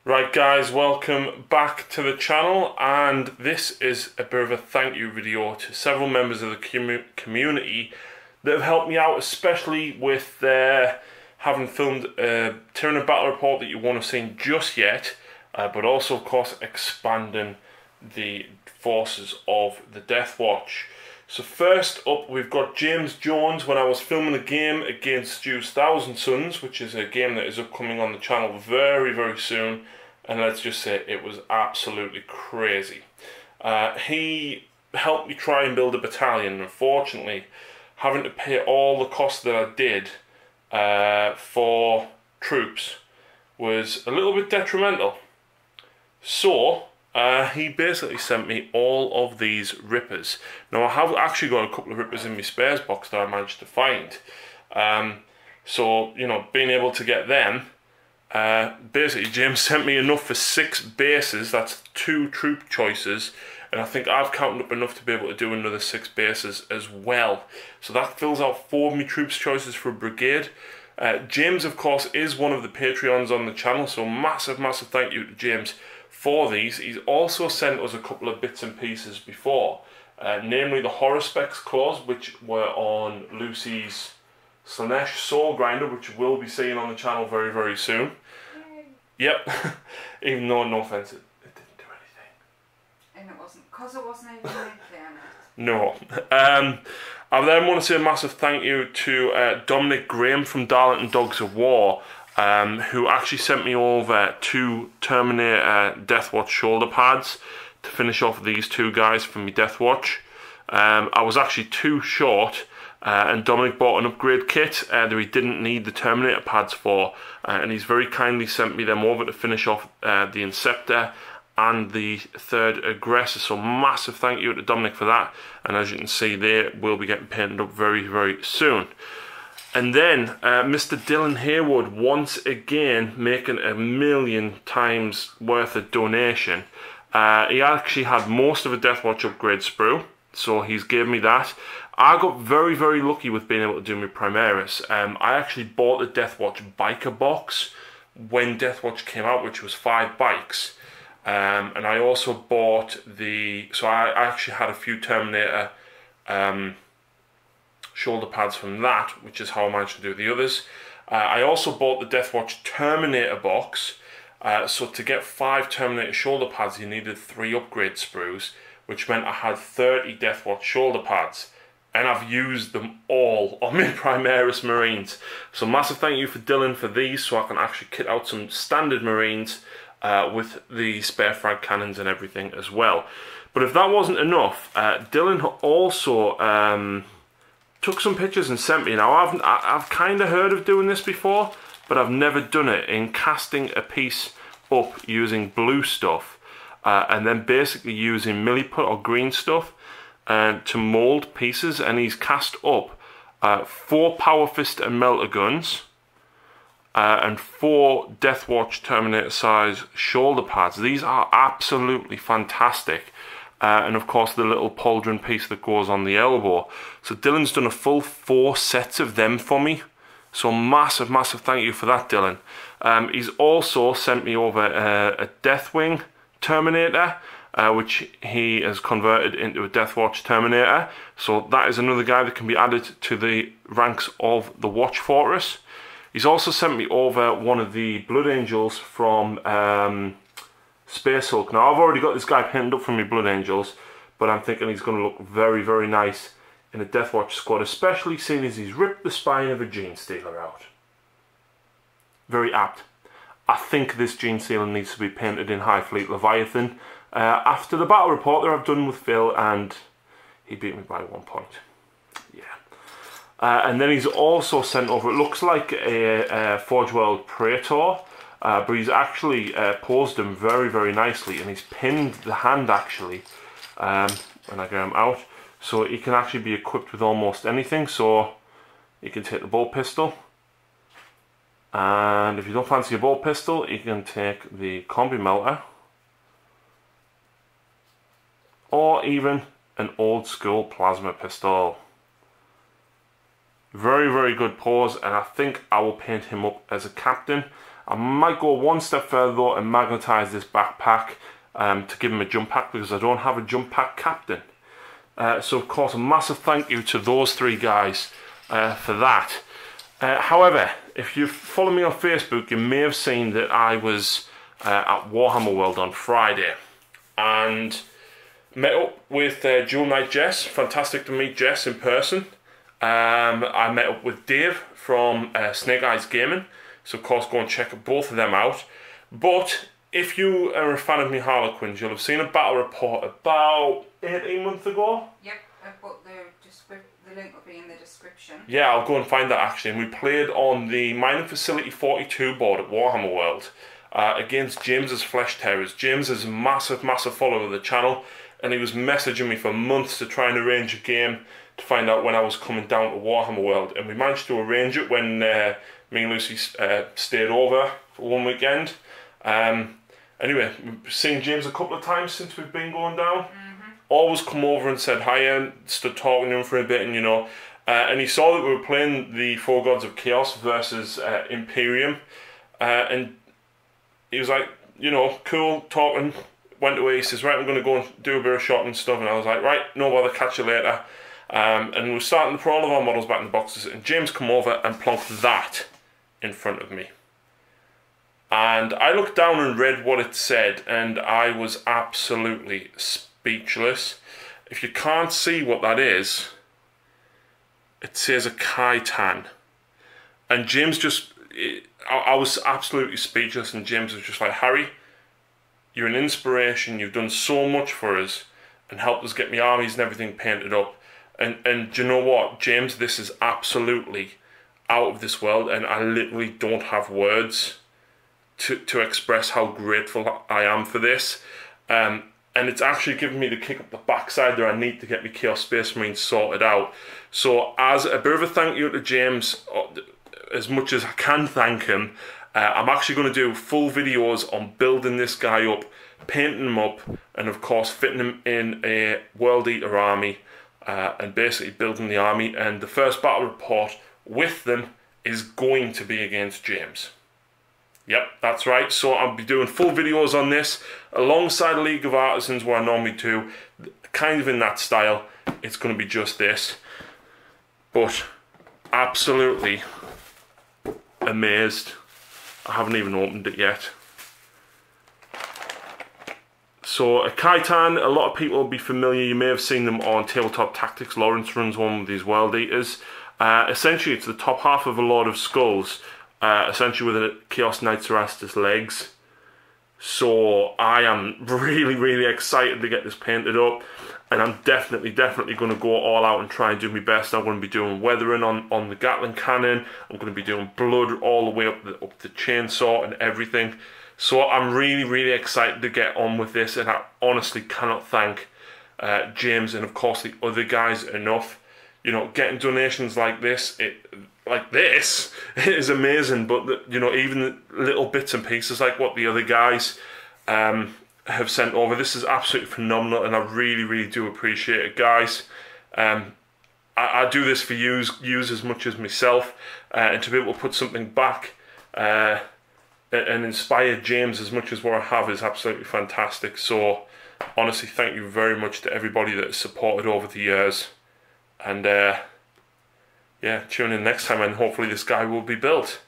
Right guys, welcome back to the channel, and this is a bit of a thank you video to several members of the community that have helped me out, especially with having filmed a Tyranid battle report that you won't have seen just yet, but also of course expanding the forces of the Death Watch. So first up we've got James Jones when I was filming a game against Stu's Thousand Sons, which is a game that is upcoming on the channel very soon, and let's just say it was absolutely crazy. He helped me try and build a battalion, and unfortunately having to pay all the costs that I did for troops was a little bit detrimental. So he basically sent me all of these rippers. Now I have actually got a couple of rippers in my spares box that I managed to find. So, you know, being able to get them, basically James sent me enough for 6 bases. That's 2 troop choices, and I think I've counted up enough to be able to do another 6 bases as well. So that fills out 4 of my troops choices for a brigade. James of course is one of the Patreons on the channel, so massive thank you to James for these. He's also sent us a couple of bits and pieces before, namely the horror specs claws, which were on Lucy's Slaanesh Soul Grinder, which we'll be seeing on the channel very soon. Yep. Even though, no offense, it didn't do anything. And it wasn't, because it wasn't even nuclear on it. No. I then want to say a massive thank you to Dominic Graham from Darlington Dogs of War, who actually sent me over 2 Terminator Deathwatch shoulder pads to finish off these 2 guys for me Deathwatch. I was actually too short, and Dominic bought an upgrade kit that he didn't need the Terminator pads for, and he's very kindly sent me them over to finish off the Inceptor and the 3rd Aggressor. So massive thank you to Dominic for that, and as you can see they will be getting painted up very soon. And then Mr. Dylan Haywood once again making a 1,000,000 times worth of donation. He actually had most of a Deathwatch upgrade sprue, so he's gave me that. I got very lucky with being able to do my Primaris. I actually bought the Deathwatch biker box when Deathwatch came out, which was 5 bikes. And I also bought so I actually had a few Terminator shoulder pads from that, which is how I managed to do the others. I also bought the Deathwatch Terminator box. So to get 5 Terminator shoulder pads you needed 3 upgrade sprues, which meant I had 30 Deathwatch shoulder pads, and I've used them all on my Primaris Marines. So massive thank you for Dylan for these, so I can actually kit out some standard Marines with the spare frag cannons and everything as well. But if that wasn't enough, Dylan also took some pictures and sent me. Now I've kind of heard of doing this before, but I've never done it, in casting a piece up using blue stuff and then basically using milliput or green stuff to mould pieces. And he's cast up 4 Power Fist and Melter guns and 4 Deathwatch Terminator size shoulder pads. These are absolutely fantastic. And of course the little pauldron piece that goes on the elbow. So Dylan's done a full 4 sets of them for me. So massive thank you for that, Dylan. He's also sent me over a Deathwing Terminator, which he has converted into a Deathwatch Terminator. So that is another guy that can be added to the ranks of the Watch Fortress. He's also sent me over one of the Blood Angels from Space Hulk. Now I've already got this guy painted up for me Blood Angels, but I'm thinking he's going to look very nice in a Deathwatch squad, especially seeing as he's ripped the spine of a Genestealer out. Very apt. I think this Genestealer needs to be painted in High Fleet Leviathan after the battle report that I've done with Phil, and he beat me by 1 point. Yeah. And then he's also sent over, it looks like a Forge World Praetor, but he's actually posed him very nicely, and he's pinned the hand actually when I get him out, so he can actually be equipped with almost anything. So you can take the bolt pistol, and if you don't fancy a bolt pistol you can take the combi melter, or even an old school plasma pistol. Very good pose, and I think I will paint him up as a captain. I might go one step further though and magnetise this backpack to give him a jump pack, because I don't have a jump pack captain. So of course a massive thank you to those three guys for that. However, if you follow me on Facebook, you may have seen that I was at Warhammer World on Friday and met up with Dual Knight Jess. Fantastic to meet Jess in person. I met up with Dave from Snake Eyes Gaming, so of course go and check both of them out. But if you are a fan of me Harlequins, you'll have seen a battle report about 18 months ago. Yep, I've put the link will be in the description. Yeah, I'll go and find that actually. And we played on the Mining Facility 42 board at Warhammer World against James's Flesh Terrors. James is a massive follower of the channel, and he was messaging me for months to try and arrange a game to find out when I was coming down to Warhammer World. And we managed to arrange it when me and Lucy stayed over for one weekend. Anyway, we've seen James a couple of times since we've been going down. Always come over and said hi and stood talking to him for a bit, and you know, and he saw that we were playing the Four Gods of Chaos versus Imperium, and he was like, you know, cool, talking, went away. He says, right, I'm going to go and do a bit of shot and stuff, and I was like, right, no bother, catch you later. And we were starting to put all of our models back in the boxes, and James come over and plonked that in front of me. And I looked down and read what it said, and I was absolutely speechless. If you can't see what that is, it says a Khitan. And James just, I was absolutely speechless, and James was just like, Harry, you're an inspiration, you've done so much for us, and helped us get my armies and everything painted up. And do you know what, James, this is absolutely out of this world, and I literally don't have words to express how grateful I am for this. And it's actually given me the kick up the backside that I need to get my Chaos Space Marines sorted out. So as a bit of a thank you to James, as much as I can thank him, I'm actually going to do full videos on building this guy up, painting him up, and of course fitting him in a World Eater army, and basically building the army. And the first battle report with them is going to be against James. Yep, that's right. So I'll be doing full videos on this alongside League of Artisans, where I normally do, kind of in that style. It's going to be just this. But absolutely amazed. I haven't even opened it yet. So a Khitan, a lot of people will be familiar. You may have seen them on Tabletop Tactics. Lawrence runs one with these World Eaters. Essentially, it's the top half of a Lord of Skulls. Essentially with a Chaos Knight Cerastus legs. So I am really excited to get this painted up, and I'm definitely going to go all out and try and do my best. I'm going to be doing weathering on the Gatling cannon. I'm going to be doing blood all the way up the chainsaw and everything. So I'm really excited to get on with this, and I honestly cannot thank James and of course the other guys enough. You know, getting donations like this, is amazing. But you know, even the little bits and pieces like what the other guys have sent over, this is absolutely phenomenal, and I really do appreciate it, guys. I do this for yous as much as myself, and to be able to put something back and inspire James as much as what I have is absolutely fantastic. So honestly, thank you very much to everybody that has supported over the years. And yeah, tune in next time and hopefully this guy will be built.